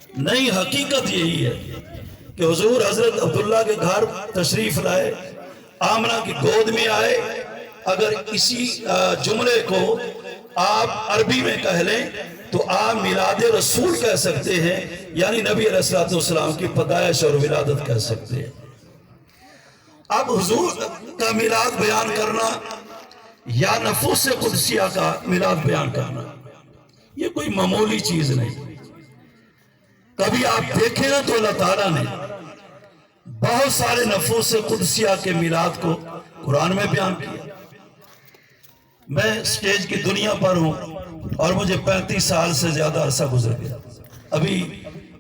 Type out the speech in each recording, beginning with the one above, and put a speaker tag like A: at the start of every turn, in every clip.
A: نہیں، حقیقت یہی ہے کہ حضور حضرت عبداللہ کے گھر تشریف لائے، آمنہ کی گود میں آئے۔ اگر اسی جملے کو آپ عربی میں کہہ لیں تو آپ میلاد رسول کہہ سکتے ہیں، یعنی نبی علیہ السلام کی پیدائش اور ولادت کہہ سکتے ہیں۔ اب حضور کا میلاد بیان کرنا یا نفوس قدسیہ کا میلاد بیان کرنا یہ کوئی معمولی چیز نہیں۔ کبھی آپ دیکھیں نا تو اللہ تعالیٰ نے بہت سارے نفوس قدسیہ کے میلاد کو قرآن میں بیان کیا۔ میں سٹیج کی دنیا پر ہوں اور مجھے 35 سال سے زیادہ عرصہ گزر گیا۔ ابھی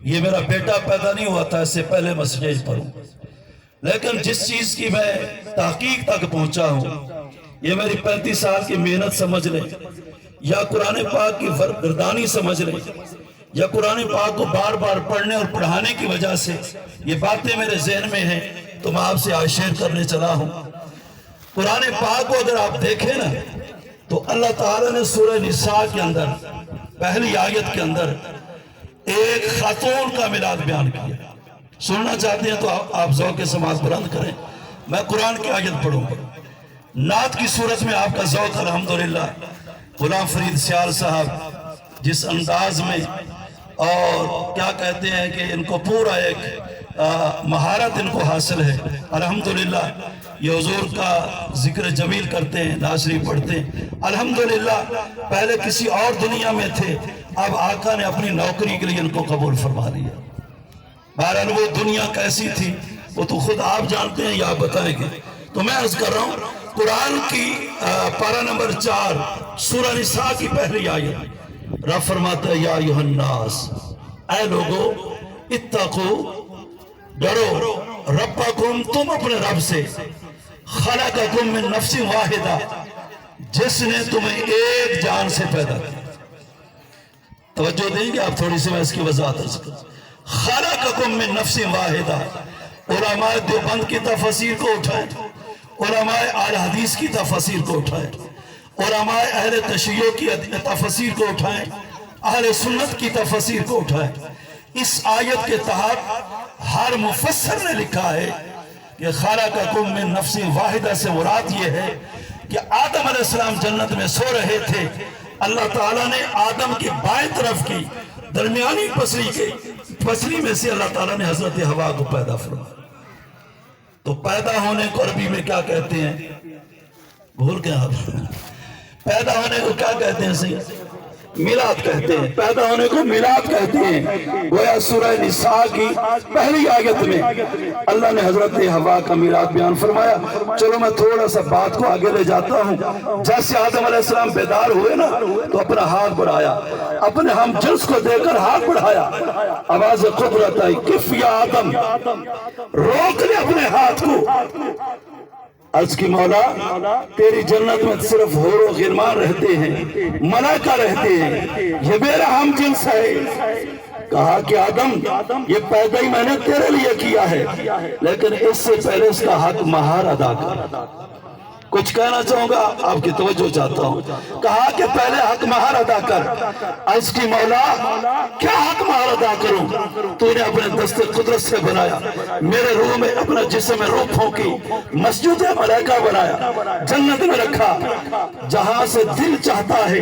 A: یہ میرا بیٹا پیدا نہیں ہوا تھا، اس سے پہلے میں سٹیج پر ہوں، لیکن جس چیز کی میں تحقیق تک پہنچا ہوں، یہ میری 35 سال کی محنت سمجھ لیں، یا قرآن پاک کی گردانی سمجھ لیں، یا قرآن پاک کو بار بار پڑھنے اور پڑھانے کی وجہ سے یہ باتیں میرے ذہن میں ہیں، تو میں آپ سے آج شیئر کرنے چلا ہوں۔ قرآن پاک کو اگر آپ دیکھیں نا تو اللہ تعالیٰ نے سورہ نساء کے اندر پہلی آیت کے اندر ایک خاتون کا میلاد بیان کیا۔ سننا چاہتے ہیں تو آپ ذوق سماعت بلند کریں، میں قرآن کی آیت پڑھوں گا۔ نعت کی صورت میں آپ کا ذوق الحمدللہ غلام فرید سیال صاحب جس انداز میں، اور کیا کہتے ہیں کہ ان کو پورا ایک مہارت ان کو حاصل ہے الحمدللہ۔ یہ حضور کا ذکر جمیل کرتے ہیں، نعت شریف پڑھتے ہیں الحمدللہ۔ پہلے کسی اور دنیا میں تھے، اب آقا نے اپنی نوکری کے لیے ان کو قبول فرما لیا۔ بہرحال وہ دنیا کیسی تھی وہ تو خود آپ جانتے ہیں یا آپ بتائیں گے۔ تو میں عرض کر رہا ہوں قرآن کی پارہ نمبر 4 سورہ نساء کی پہلی آیت، رب فرماتا ہے یا ایھا الناس، اے لوگو، اتقو، ڈرو، ربکم، تم اپنے رب سے، خلقکم من نفس واحدہ، جس نے تمہیں ایک جان سے پیدا کیا۔ توجہ دیں گے آپ تھوڑی سی، میں اس کی وضاحت عرض کروں۔ خلقکم من نفس واحدہ، علماء دیوبند کی تفاسیر کو اٹھائیں، علماء اہل حدیث کی تفاسیر کو اٹھائیں، علماء اہل تشیع کی تفاسیر کو اٹھائیں، اہل سنت کی تفاسیر کو اٹھائیں۔ اس آیت کے تحت ہر مفسر نے لکھا ہے کہ خلقکم من نفس واحدہ سے مراد یہ ہے کہ آدم علیہ السلام جنت میں سو رہے تھے، اللہ تعالیٰ نے آدم کی بائیں طرف کی درمیانی پسلی میں سے اللہ تعالیٰ نے حضرت حوا کو پیدا فرمایا۔ تو پیدا ہونے کو عربی میں کیا کہتے ہیں؟ بھول گئے آپ؟ پیدا ہونے کو کیا کہتے ہیں؟ صحیح میلاد کہتے ہیں، پیدا ہونے کو میلاد کہتے ہیں۔ گویا سورہ نساء کی پہلی آیت میں اللہ نے حضرت حوا کا میلاد بیان فرمایا۔ چلو میں تھوڑا سا بات کو آگے لے جاتا ہوں۔ جیسے آدم علیہ السلام بیدار ہوئے نا تو اپنا ہاتھ بڑھایا، اپنے ہم جنس کو دے کر ہاتھ بڑھایا، آواز قدرت آئی، کف یا آدم، روک لے اپنے ہاتھ کو۔ عرض کی مولا تیری جنت میں صرف حور و غلمان رہتے ہیں، ملائکہ رہتے ہیں، یہ میرا ہم جنس ہے۔ کہا کہ آدم یہ پیدا ہی میں نے تیرے لیے کیا ہے، لیکن اس سے پہلے اس کا حق مہار ادا کر۔ کچھ کہنا چاہوں گا، آپ کی توجہ چاہتا ہوں۔ کہا کہ پہلے حق مہار ادا کر۔ عرض کی مولا کیا حق مہار ادا کروں؟ تو نے اپنے دست قدرت سے بنایا، میرے روح میں اپنا جسم میں روح پھونکی، مسجد ملائکہ بنایا، جنت میں رکھا، جہاں سے دل چاہتا ہے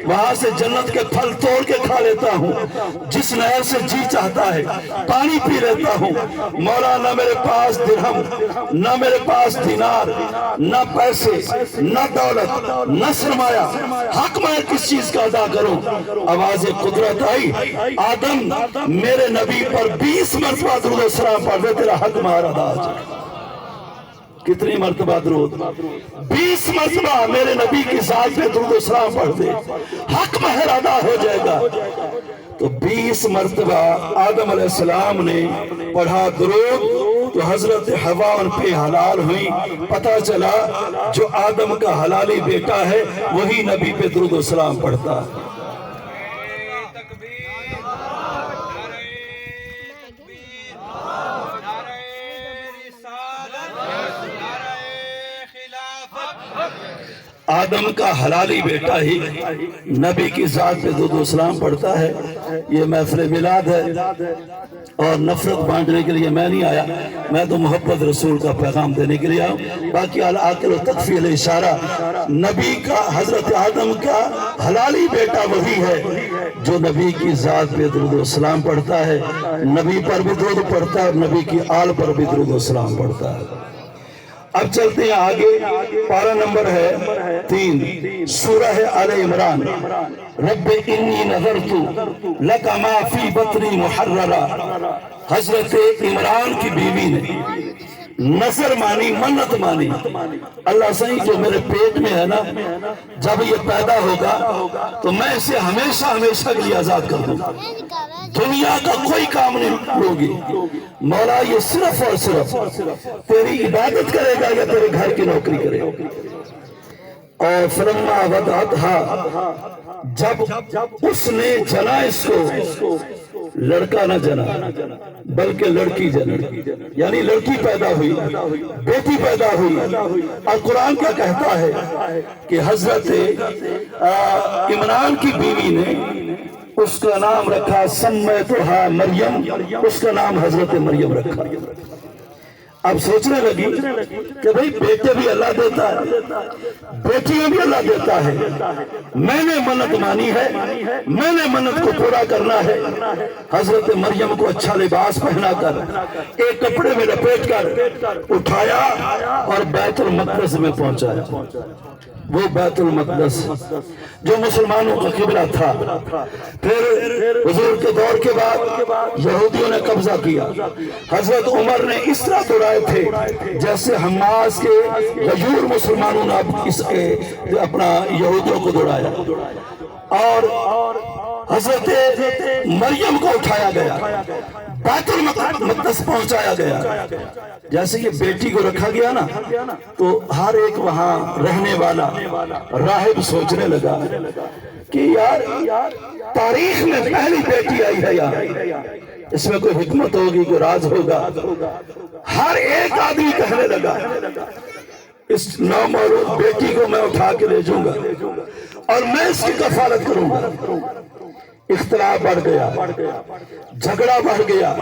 A: وہاں سے جنت کے پھل توڑ کے کھا لیتا ہوں، جس نہر سے جی چاہتا ہے پانی پی لیتا ہوں۔ مولا نہ میرے پاس درہم، نہ میرے پاس دینار، نہ پیسے، نہ دولت، نہ سرمایہ، حق میں کس چیز کا ادا کروں؟ آواز قدرت آئی، آدم میرے نبی پر 20 مرتبہ درود و سلام پڑھ دے، تیرا حق مہار ادا ہو جائے۔ کتنی مرتبہ درود؟ 20 مرتبہ میرے نبی کی ذات پہ درود و سلام پڑھ دے، حق مہار ادا ہو جائے گا۔ تو 20 مرتبہ آدم علیہ السلام نے پڑھا درود، تو حضرت حوا ان پہ حلال ہوئی۔ پتہ چلا جو آدم کا حلالی بیٹا ہے وہی نبی پہ درود و سلام پڑھتا ہے۔ آدم کا حلالی بیٹا ہی نبی کی ذات پہ درود و سلام پڑھتا ہے۔ یہ محفل میلاد ہے اور نفرت بانٹنے کے لیے میں نہیں آیا، میں تو محبت رسول کا پیغام دینے کے لیے آیا ہوں۔ باقی العاقل و تکفیل اشارہ، نبی کا حضرت آدم کا حلالی بیٹا وہی ہے جو نبی کی ذات پہ درود و سلام پڑھتا ہے، نبی پر بھی درود پڑھتا ہے اور نبی کی آل پر بھی درود و سلام پڑھتا ہے۔ اب چلتے ہیں آگے، پارہ نمبر ہے 3، سورہ آل عمران۔ رب انی نظرت لک ما فی بطنی محررا۔ حضرت عمران کی بیوی نے نظر مانی، منت مانی، اللہ صحیح جو میرے پیٹ میں ہے نا، جب یہ پیدا ہوگا تو میں اسے ہمیشہ ہمیشہ کے لیے آزاد کر دوں گا، دنیا کا کوئی کام نہیں لوگی، مولا یہ صرف اور صرف تیری عبادت کرے گا یا تیرے گھر کی نوکری کرے گا۔ اور فلما وضعتها، جب اس نے جنا اس کو، لڑکا نہ جنا بلکہ لڑکی جنا، یعنی لڑکی پیدا ہوئی، بیٹی پیدا ہوئی۔ اور قرآن کیا کہتا ہے کہ حضرت عمران کی بیوی نے اس کا نام رکھا سمیتھا مریم، اس کا نام حضرت مریم رکھا۔ اب سوچنے لگی کہ بھئی بیٹے بھی اللہ دیتا ہے، بیٹیاں بھی اللہ دیتا ہے، میں نے منت مانی ہے، میں نے منت کو پورا کرنا ہے۔ حضرت مریم کو اچھا لباس پہنا کر، ایک کپڑے میں لپیٹ کر اٹھایا اور بیت المقدس میں پہنچایا۔ وہ بیت المقدس جو مسلمانوں کا قبلہ تھا، پھر حضور کے دور کے بعد یہودیوں نے قبضہ کیا۔ حضرت عمر نے اس طرح دوڑائے تھے جیسے حماس کے غیور مسلمانوں نے اپنا یہودیوں کو دوڑایا، اور حضرت مریم کو اٹھایا گیا، بیت المقدس پہنچایا گیا۔ جیسے یہ بیٹی کو رکھا گیا نا تو ہر ایک وہاں رہنے والا راہب سوچنے لگا کہ یار تاریخ میں پہلی بیٹی آئی ہے یہاں، اس میں کوئی حکمت ہوگی، کوئی راز ہوگا۔ ہر ایک آدمی کہنے لگا اس نامولود بیٹی کو میں اٹھا کے لے جاؤں گا اور میں اس کی کفالت کروں گا۔ اختلاف بڑھ گیا، جھگڑا بڑھ گیا،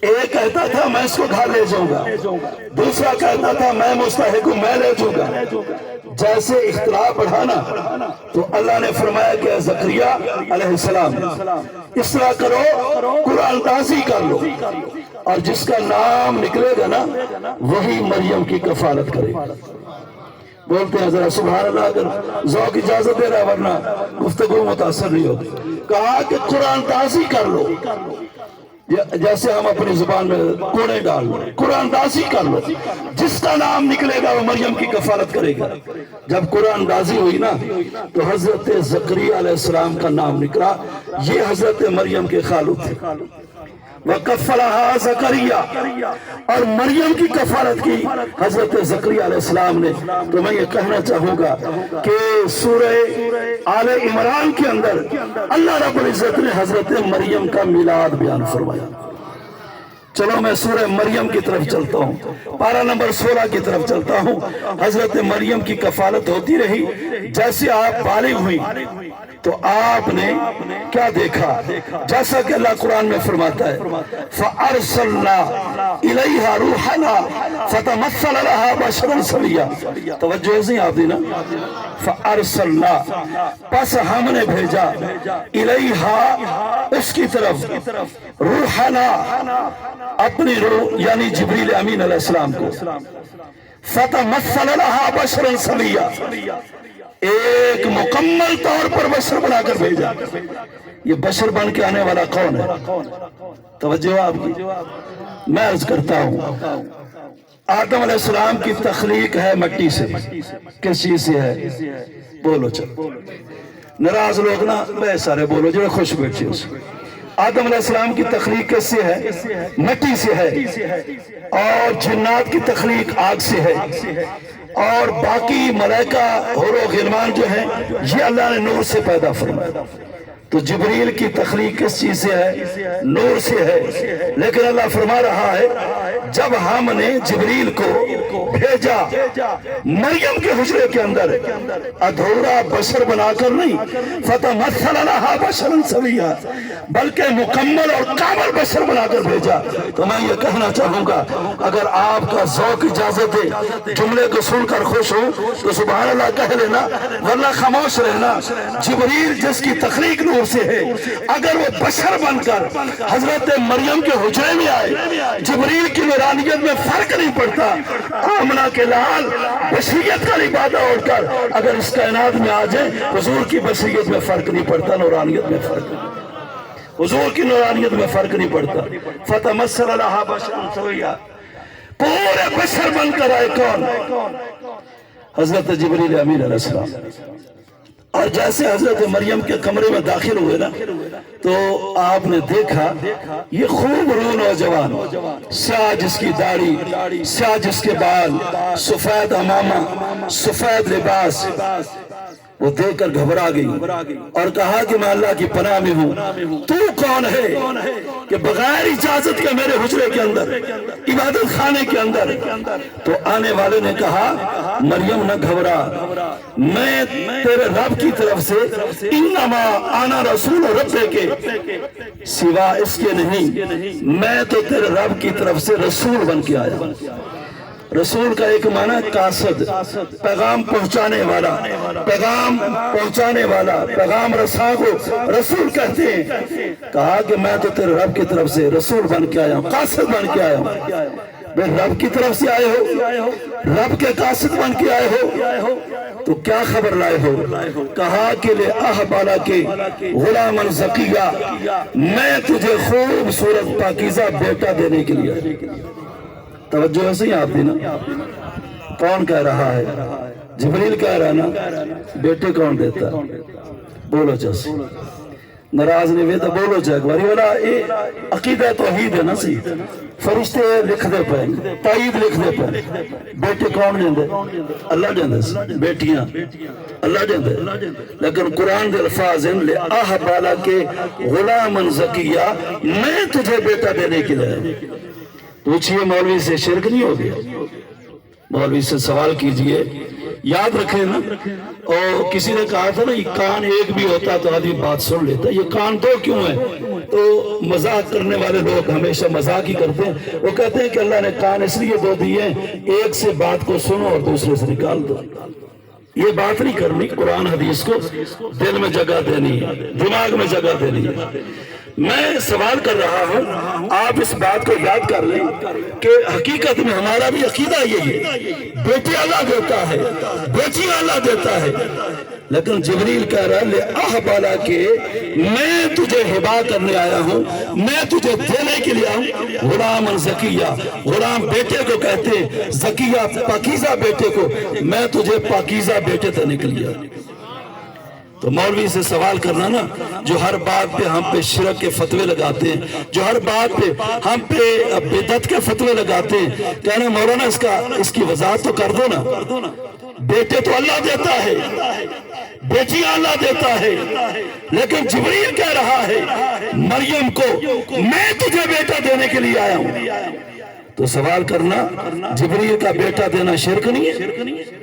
A: ایک کہتا تھا میں اس کو گھر لے جاؤں گا، دوسرا کہتا تھا میں مستحق ہوں، میں لے جاؤں گا۔ جیسے اختلاف بڑھانا تو اللہ نے فرمایا کہ زکریا علیہ السلام اس طرح کرو، قرآن دازی کر لو، اور جس کا نام نکلے گا نا وہی مریم کی کفالت کرے گا۔ بولتے ہیں ذرا سبحان اللہ، اگر ذوق اجازت دے رہا ہے ورنہ گفتگو متاثر نہیں ہوتی۔ کہا کہ قرآن دازی کر لو، جیسے ہم اپنی زبان میں کوڑے ڈال لو، قرآن دازی کر لو، جس کا نام نکلے گا وہ مریم کی کفالت کرے گا۔ جب قرآن دازی ہوئی نا تو حضرت زکریا علیہ السلام کا نام نکلا، یہ حضرت مریم کے خالو تھے۔ وَكَفَّلَهَا زَكَرِيَّا، اور مریم کی کفالت کی حضرت زکریا علیہ السلام نے۔ تو میں یہ کہنا چاہوں گا کہ سورہ آل عمران کے اندر اللہ رب العزت نے حضرت مریم کا میلاد بیان فرمایا۔ چلو میں سورہ مریم کی طرف چلتا ہوں، پارہ نمبر 16 کی طرف چلتا ہوں۔ حضرت مریم کی کفالت ہوتی رہی، جیسے آپ بالغ ہوئی تو آپ نے کیا دیکھا، جیسا کہ اللہ قرآن میں فرماتا ہے فَأَرْسَلْنَا إِلَيْهَا رُوحَنَا فَتَمَثَّلَ لَهَا بَشَرًا سَوِيًّا۔ توجہ ایسے ہی آپ دی نا، فَأَرْسَلْنَا، پس ہم نے بھیجا، إِلَيْهَا، اس کی طرف، روحنا، اپنی روح یعنی جبریل امین علیہ السلام کو، فَتَمَثَّلَ لَهَا بَشَرًا سَوِيًّا، ایک مکمل طور پر بشر بنا کر بھیجا۔ یہ بشر بن کے آنے والا کون ہے؟ توجہ آپ کی، میں عرض کرتا ہوں آدم علیہ السلام کی تخلیق ہے مٹی سے، کس چیز سے ہے؟ بولو چلو، ناراض لوگ نا بے سارے بولو جو خوش بیٹھے اس۔ آدم علیہ السلام کی تخلیق کس سے ہے؟ مٹی سے ہے، اور جنات کی تخلیق آگ سے ہے، اور باقی ملائکہ حور و غلمان جو ہیں یہ اللہ نے نور سے پیدا فرمایا۔ تو جبریل کی تخلیق کس چیز سے ہے؟ نور سے ہے۔ لیکن اللہ فرما رہا ہے جب ہم نے جبریل کو بھیجا مریم کے حجرے کے اندر ادھورا بشر بنا کر نہیں فتمثل لها بشرا سویا بلکہ مکمل اور کامل بشر بنا کر بھیجا. تو میں یہ کہنا چاہوں گا اگر آپ کا ذوق اجازت ہے جملے کو سن کر خوش ہو تو سبحان اللہ کہہ لینا ورنہ خاموش رہنا. جبریل جس کی تخلیق نور سے ہے اگر وہ بشر بن کر حضرت مریم کے حجرے میں آئے جبریل کی نورانیت میں فرق نہیں پڑتا. آمنہ کے لال بشریت کا لبادہ اوڑھ کر اگر اس کائنات میں آ جائے حضور کی بشریت میں فرق نہیں پڑتا نورانیت میں فرق نہیں حضور کی نورانیت میں فرق نہیں پڑتا. فتمثل لها بشرا سویا پورے بشر بن کر آئے کون حضرت جبریل امین علیہ السلام. اور جیسے حضرت مریم کے کمرے میں داخل ہوئے نا تو آپ نے دیکھا یہ خوب رو نوجوان سیاہ جس کی داڑھی سیاہ جس کے بال سفید عمامہ سفید لباس وہ دیکھ کر گھبرا گئی اور کہا کہ میں اللہ کی پناہ میں ہوں تو کون ہے کہ بغیر اجازت کے میرے حجرے کے اندر عبادت خانے کے اندر. تو آنے والے نے کہا مریم نہ گھبرا میں تیرے رب کی طرف سے انما انا رسول رب کے سوا اس کے نہیں میں تو تیرے رب کی طرف سے رسول بن کے آیا. رسول کا ایک معنی قاصد پیغام پہنچانے والا پیغام رساں کو رسول کہتے ہیں. کہا کہ میں تو تیرے رب کی طرف سے رسول بن کے آیا ہوں قاصد بن کے آیا ہوں. بھئی رب کی طرف سے آئے ہو رب کے قاصد بن کے آئے ہو تو کیا خبر لائے ہو. کہا کہ لے بالا کے غلامن زکیہ میں تجھے خوبصورت پاکیزہ بیٹا دینے کے لیے. توجہ ہے صحیح آپ دی نا کون کہہ رہا ہے جبریل کہہ رہا نا بیٹے کون دیتا بولو چس ناراض نہیں ہوئے تو بولو چاہ باری والا عقیدہ توحید ہے نا سی فرشتے لکھ دے پہ تائید لکھ دے پہ بیٹے کون دیں دے اللہ دیں دے بیٹیاں اللہ دیں دے لیکن قرآن دے الفاظ ہیں لے بالا کے غلامن زکیہ میں تجھے بیٹا دینے کے لیے. پوچھئے مولوی سے شرک نہیں ہو گیا مولوی سے سوال کیجئے یاد رکھیں نا. اور کسی نے کہا تھا نا یہ کان ایک بھی ہوتا تو آدمی بات سن لیتا یہ کان دو کیوں ہے تو مذاق کرنے والے لوگ ہمیشہ مذاق ہی کرتے ہیں. وہ کہتے ہیں کہ اللہ نے کان اس لیے دو دیے ایک سے بات کو سنو اور دوسرے سے نکال دو. یہ بات نہیں کرنی قرآن حدیث کو دل میں جگہ دینی ہے دماغ میں جگہ دینی ہے. میں سوال کر رہا ہوں آپ اس بات کو یاد کر لیں کہ حقیقت میں ہمارا بھی عقیدہ یہی ہے بیٹے اللہ دیتا ہے بیٹی اللہ دیتا ہے. لیکن جبریل کہہ رہا لے بالا کے میں تجھے ہبا کرنے آیا ہوں میں تجھے دینے کے لیے آؤں. غلام زکیہ غلام بیٹے کو کہتے زکیہ پاکیزہ بیٹے کو میں تجھے پاکیزہ بیٹے دینے کے لیے. تو مولوی سے سوال کرنا نا جو ہر بات پہ ہم پہ شرک کے فتوے لگاتے ہیں جو ہر بات پہ ہم پہ بدعت کے فتوے لگاتے ہیں کہنا مولانا اس کی وضاحت تو کر دو نا. بیٹے تو اللہ دیتا ہے بیٹی اللہ دیتا ہے لیکن جبریل کہہ رہا ہے مریم کو میں تجھے بیٹا دینے کے لیے آیا ہوں. تو سوال کرنا جبریل کا بیٹا دینا شرک نہیں ہے.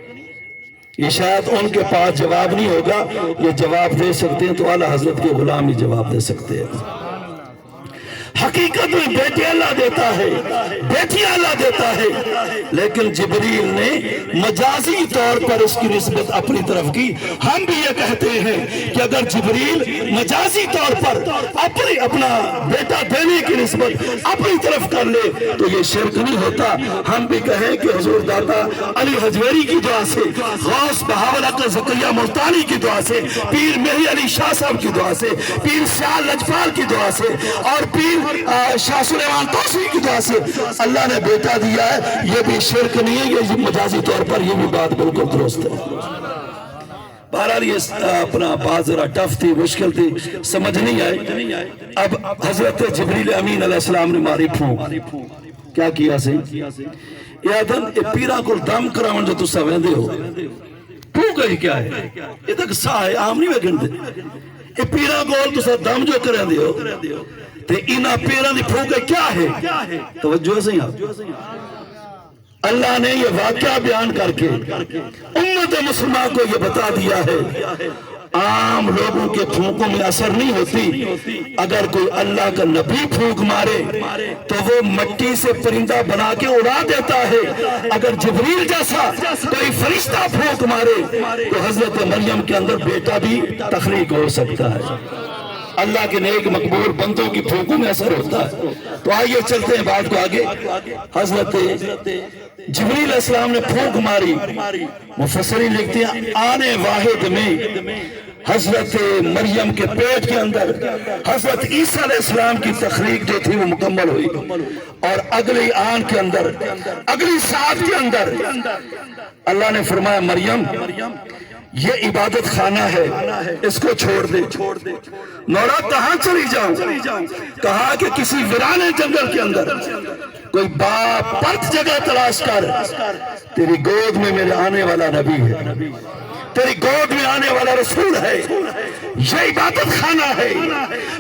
A: یہ شاید ان کے پاس جواب نہیں ہوگا یہ جواب دے سکتے ہیں تو اعلیٰ حضرت کے غلام ہی جواب دے سکتے ہیں. حقیقت میں بیٹے اللہ دیتا ہے بیٹی اللہ دیتا ہے لیکن جبریل نے مجازی طور پر اس کی نسبت اپنی طرف کی. ہم بھی یہ کہتے ہیں کہ اگر جبریل مجازی طور پر اپنا بیٹا دینے کی نسبت اپنی طرف کر لے تو یہ شرک نہیں ہوتا. ہم بھی کہیں کہ حضور داتا علی حجویری کی دعا سے غوث بہاول اکر زکریا ملتانی کی دعا سے پیر مہی علی شاہ صاحب کی دعا سے پیر سیال لجپال کی دعا سے اور پیر شاہ سلیمان توسیع کی دعا سے اللہ نے بیٹا دیا ہے. یہ بھی شرک نہیں ہے یہ مجازی طور پر یہ بھی بات بالکل درست ہے. بہرحال یہ اپنا بات ذرا ٹف تھی مشکل تھی سمجھ نہیں آئے. اب حضرت جبریل امین علیہ السلام نے ماری پھونک کیا کیا سی یادن پیرا کو دم کراون جو تسا ویندے ہو پھونک ہی کیا ہے یہ تک سا ہے عام نہیں وگن دے پیرا کو تسا دم جو کریں دے ہو تے انہاں پیراں دی پھوکے کیا ہے؟ توجہ سے آپ اللہ نے یہ واقعہ بیان کر کے امت مسلمان کو یہ بتا دیا ہے عام لوگوں کے پھونکوں میں اثر نہیں ہوتی. اگر کوئی اللہ کا نبی پھونک مارے تو وہ مٹی سے پرندہ بنا کے اڑا دیتا ہے. اگر جبریل جیسا کوئی فرشتہ پھونک مارے تو حضرت مریم کے اندر بیٹا بھی تخلیق ہو سکتا ہے. اللہ کے نیک مقبول بندوں کی پھونکوں میں اثر ہوتا ہے. تو آئیے چلتے ہیں بات کو آگے. حضرت جبریل علیہ السلام نے پھونک ماری. مفسرین لکھتے ہیں آنے واحد میں حضرت مریم کے پیٹ کے اندر حضرت عیسیٰ علیہ السلام کی تخلیق جو تھی وہ مکمل ہوئی. اور اگلی آن کے اندر اگلی ساتھ کے اندر اللہ نے فرمایا مریم یہ عبادت خانہ ہے اس کو چھوڑ دے. نورا کہاں چلی جاؤں؟ کہا کہ کسی ویرانے جنگل کے اندر کوئی پرت جگہ تلاش کر. تیری گود میں میرے آنے والا نبی ہے, تیری گود میں آنے والا رسول ہے. یہ عبادت خانہ ہے,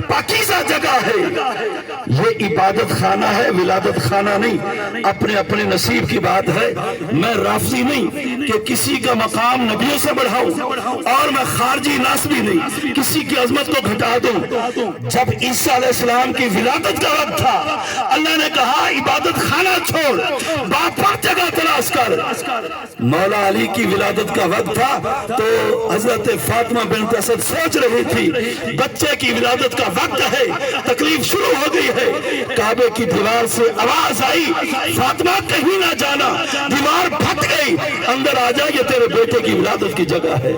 A: پاکیزہ جگہ ہے. یہ عبادت خانہ ہے, ولادت خانہ نہیں. اپنے اپنے نصیب کی بات ہے. میں رافضی نہیں کہ کسی کا مقام نبیوں سے بڑھاؤں, اور میں خارجی ناسبی نہیں کسی کی عظمت کو گھٹا دوں. جب عیسیٰ علیہ السلام کی ولادت کا وقت تھا اللہ نے کہا عبادت خانہ چھوڑ, باپر جگہ تلاش کر. مولا علی کی ولادت کا وقت تھا تو حضرت فاطمہ بنت اسد سوچ رہی تھی بچے کی ولادت کا وقت ہے, تکلیف شروع ہو گئی ہے. کعبے کی دیوار سے آواز آئی فاطمہ کہیں نہ جانا. دیوار پھٹ گئی, اندر آ جا, یہ تیرے بیٹے کی ولادت کی جگہ ہے.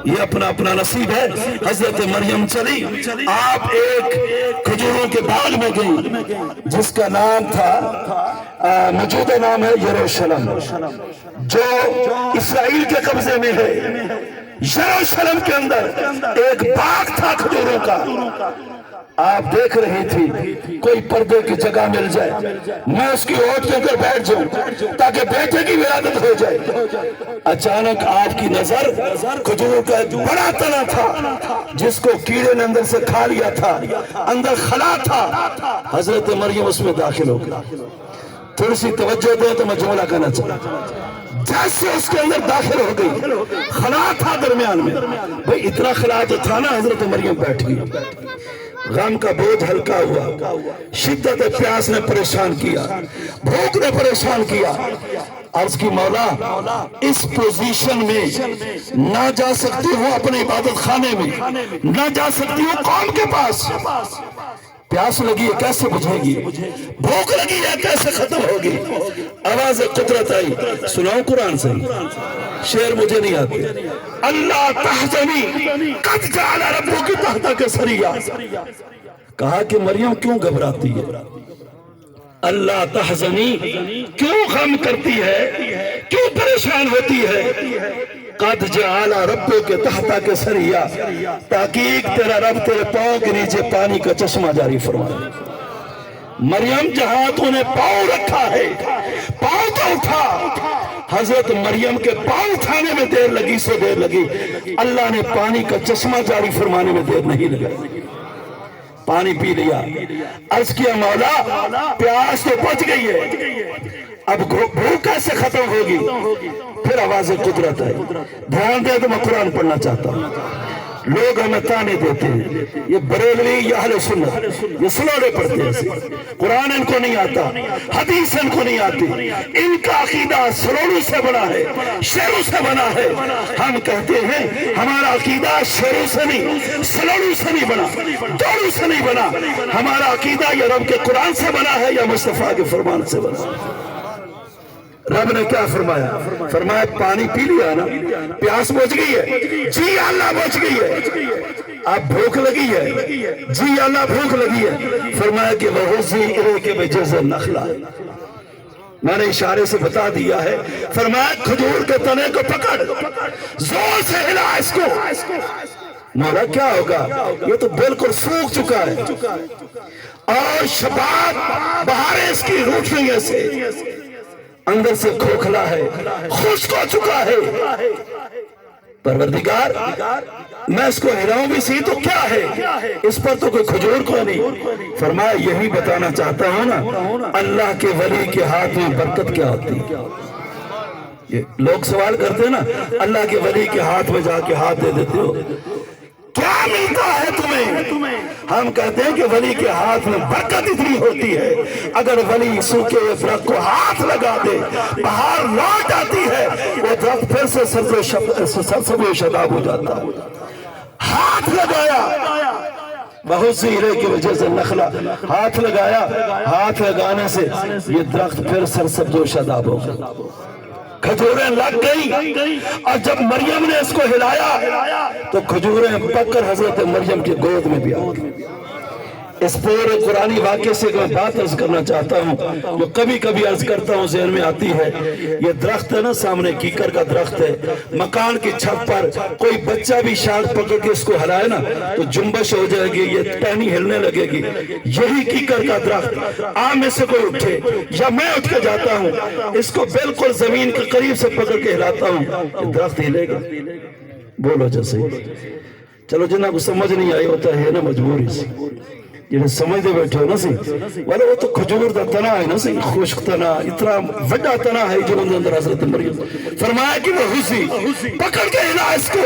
A: یہ اپنا اپنا نصیب ہے. حضرت مریم چلی, آپ ایک کھجوروں کے باغ میں گئی جس کا نام تھا موجودہ نام ہے یروشلم, جو اسرائیل کے قبضے میں ہے. یروشلم کے اندر ایک باغ تھا کھجوروں کا. آپ دیکھ رہی تھی کوئی پردے کی جگہ مل جائے, میں اس کی اوٹ کے اوپر بیٹھ جاؤں تاکہ بیٹے کی ولادت ہو جائے. اچانک آپ کی نظر کھجور کا ایک بڑا تنا تھا جس کو کیڑے نے اندر سے کھا لیا تھا, اندر خلا تھا. حضرت مریم اس میں داخل ہو گئی. تھوڑی سی توجہ دیں تو میں جملہ کہنا چاہتا. جیسے اس کے اندر داخل ہو گئی, خلا تھا درمیان میں. بھئی اتنا خلا تو تھا نا. حضرت مریم بیٹھ گئی. غم کا بوجھ ہلکا ہوا. شدت پیاس نے پریشان کیا, بھوک نے پریشان کیا. عرض کی مولا اس پوزیشن میں نہ جا سکتی ہوں اپنے عبادت خانے میں, نہ جا سکتی ہوں قوم کے پاس. پیاس لگی ہے کیسے بجھے گی, بھوک لگی ہے کیسے ختم ہوگی. آواز قدرت آئی. سناؤں قرآن سے, شعر مجھے نہیں آتے. اللہ تحزنی قد جعل ربک تحتک سریا. کہا کہ مریم کیوں گھبراتی ہے, اللہ تحزنی کیوں غم کرتی ہے, کیوں پریشان ہوتی ہے. قد جعل ربک تحتک سریا, تحقیق تیرا رب تیرے پاؤں کے نیچے پانی کا چشمہ جاری فرمائے. مریم جہاں تو نے پاؤں رکھا ہے, پاؤں تو اٹھا. حضرت مریم کے پاؤں اٹھانے میں دیر لگی سو دیر لگی, اللہ نے پانی کا چشمہ جاری فرمانے میں دیر نہیں لگی. پانی پی لیا. عرض کیا مولا پیاس تو بچ گئی ہے, اب بھوک کیسے ختم ہوگی. پھر آواز قدرت ہے. دھیان دے تو میں قرآن پڑھنا چاہتا ہوں. لوگ ہمیں تانے دیتے ہیں یہ بریلوی یا اہل سنت, یہ سلوڑے پڑھتے ہیں. قرآن ان کو نہیں آتا, حدیث ان کو نہیں آتی. ان کا عقیدہ سلوڑوں سے بنا ہے, شیروں سے بنا ہے. ہم کہتے ہیں ہمارا عقیدہ شیروں سے نہیں, سلوڑوں سے نہیں بنا, دوڑوں سے نہیں بنا. ہمارا عقیدہ یا رب کے قرآن سے بنا ہے یا مصطفیٰ کے فرمان سے بنا. رب نے کیا فرمایا, فرمایا پانی پی لیا نا, پیاس بجھ گئی ہے, جی اللہ بجھ گئی ہے. اب بھوک لگی ہے, جی اللہ بھوک لگی ہے. فرمایا کہ وَهُزِّي إِلَيْكِ بِجِذْعِ النَّخْلَةِ, میں نے اشارے سے بتا دیا ہے. فرمایا کھجور کے تنے کو پکڑ, زور سے ہلا اس کو. مولا کیا ہوگا, یہ تو بالکل سوکھ چکا ہے اور شباب بہاریں اس کی روٹ رہی ہیں سے, اندر سے کھوکھلا ہے, خشک ہو چکا ہے. پروردگار میں اس کو ہلاؤں بھی سی تو کیا ہے، اس پر تو کوئی کھجور کو نہیں. فرمایا یہی بتانا چاہتا ہوں نا، اللہ کے ولی کے ہاتھ میں برکت کیا ہوتی ہے. یہ لوگ سوال کرتے ہیں نا، اللہ کے ولی کے ہاتھ میں جا کے ہاتھ دے دیتے ہو، کیا ملتا ہے تمہیں؟ ہم کہتے ہیں کہ ولی کے ہاتھ میں برکت اتنی ہوتی ہے، اگر ولی سوکھے درخت کو ہاتھ لگا دے بہار لوٹ آتی ہے، وہ درخت پھر سے سرسبز و شاداب ہو جاتا ہے. ہاتھ لگایا بہت سی ہیرے کی وجہ سے نخلا، ہاتھ لگایا، ہاتھ لگانے سے یہ درخت پھر سرسبز و شاداب ہو گیا. کھجوریں لگ گئی، اور جب مریم نے اس کو ہلایا تو کھجوریں پک کر حضرت مریم کی گود میں بھی آ گئی. اس پورے قرآنی واقعے سے میں بات عرض کرنا چاہتا ہوں جو کبھی کبھی عرض کرتا ہوں ذہن میں آتی ہے. یہ درخت ہے نا سامنے، کیکر کا درخت ہے، مکان کی چھت پر کوئی بچہ بھی شاخ پکڑ کے اس کو ہلائے نا تو جنبش ہو جائے گی، یہ ٹہنی ہلنے لگے گی. یہی کیکر کا درخت آپ میں سے کوئی اٹھے یا میں اٹھ کے جاتا ہوں، اس کو بالکل زمین کے قریب سے پکڑ کے ہلاتا ہوں، یہ درخت ہلے گا. بولو جیسے چلو جنہاں کو سمجھ نہیں آئی ہوتا ہے نا مجبوری سے، جنہیں سمجھتے بیٹھے ہو نا سی، والا وہ تو کھجور دا تنا ہے نا سی، خشک تنا، اتنا وڈا تنا ہے جو اندر حضرت مریم فرمایا کہ وہ حسی پکڑ کے ہلا اس کو.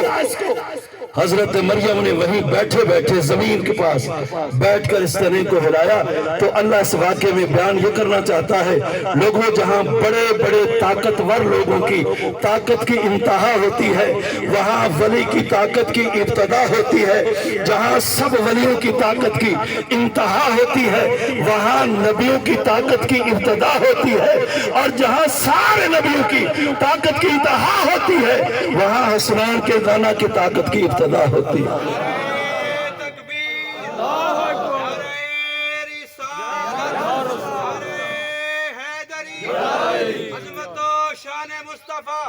A: حضرت مریم نے وہیں بیٹھے بیٹھے زمین کے پاس بیٹھ کر اس تنے کو ہلایا. تو اللہ اس واقعے میں بیان یہ کرنا چاہتا ہے، لوگوں جہاں بڑے بڑے طاقتور لوگوں کی طاقت کی انتہا ہوتی ہے وہاں ولی کی طاقت کی ابتدا ہوتی ہے. جہاں سب ولیوں کی طاقت کی انتہا ہوتی ہے وہاں نبیوں کی طاقت کی ابتدا ہوتی ہے، اور جہاں سارے نبیوں کی طاقت کی انتہا ہوتی ہے وہاں حسنین کے دانا کی طاقت کی ابتدا ہوتی ہے.
B: عظمت و شان مصطفیٰ